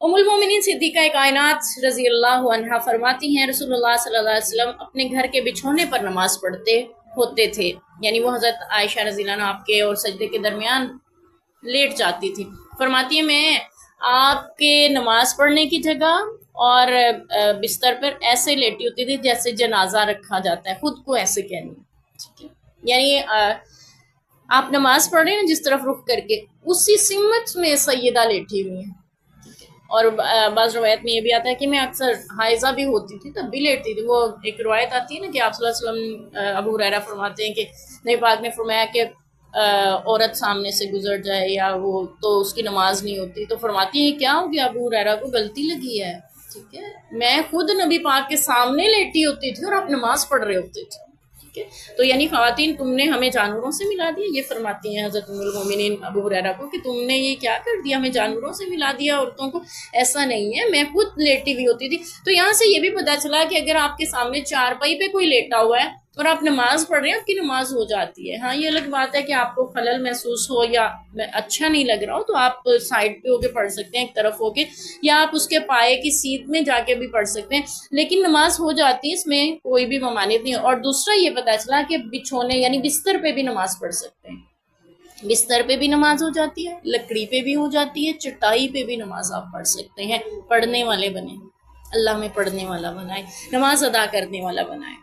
उम्मुल मोमिनीन सिद्दीक़ा कायनात रज़ी अल्लाह अन्हा फरमाती हैं रसूलुल्लाह सल्लल्लाहु अलैहि वसल्लम अपने घर के बिछौने पर नमाज पढ़ते होते थे, यानी वो हज़रत आयशा रज़ी अल्लाह अन्हा आपके और सजदे के दरमियान लेट जाती थी। फरमाती है मैं आपके नमाज पढ़ने की जगह और बिस्तर पर ऐसे लेटी होती थी जैसे जनाजा रखा जाता है, खुद को ऐसे कहनी, ठीक है। यानी आप नमाज पढ़ रहे हैं जिस तरफ रुख करके, उसी सिमत में सैयदा लेटी हुई है। और बाज़ रवायत में ये भी आता है कि मैं अक्सर हाइज़ा भी होती थी तब भी लेटती थी। वो एक रवायत आती है ना कि आप सल्लल्लाहु अलैहि वसल्लम, अबू हुरैरा फरमाते हैं कि नबी पाक ने फरमाया कि औरत सामने से गुजर जाए या वो तो उसकी नमाज नहीं होती, तो फरमाती है क्या हो गया, अबू हुरैरा को गलती लगी है, ठीक है। मैं खुद नबी पाक के सामने लेटी होती थी और आप नमाज पढ़ रहे होते थे, ठीक है। तो यानी ख़वातीन तुमने हमें जानवरों से मिला दिया, ये फरमाती हैं हज़रत उम्मुल मोमिनीन अबू हुरैरा को कि तुमने ये क्या कर दिया, हमें जानवरों से मिला दिया औरतों को। ऐसा नहीं है, मैं खुद लेटी हुई होती थी। तो यहाँ से ये भी पता चला कि अगर आपके सामने चारपाई पे कोई लेटा हुआ है और आप नमाज पढ़ रहे हैं, आपकी नमाज हो जाती है। हाँ, ये अलग बात है कि आपको खलल महसूस हो या अच्छा नहीं लग रहा हो तो आप साइड पे होके पढ़ सकते हैं, एक तरफ होके, या आप उसके पाए की सीध में जाके भी पढ़ सकते हैं, लेकिन नमाज हो जाती है, इसमें कोई भी ममानियत नहीं। और दूसरा ये पता चला कि बिछोने यानी बिस्तर पे भी नमाज पढ़ सकते हैं। बिस्तर पे भी नमाज हो जाती है, लकड़ी पे भी हो जाती है, चटाई पे भी नमाज आप पढ़ सकते हैं। पढ़ने वाले बने, अल्लाह में पढ़ने वाला बनाए, नमाज अदा करने वाला बनाए।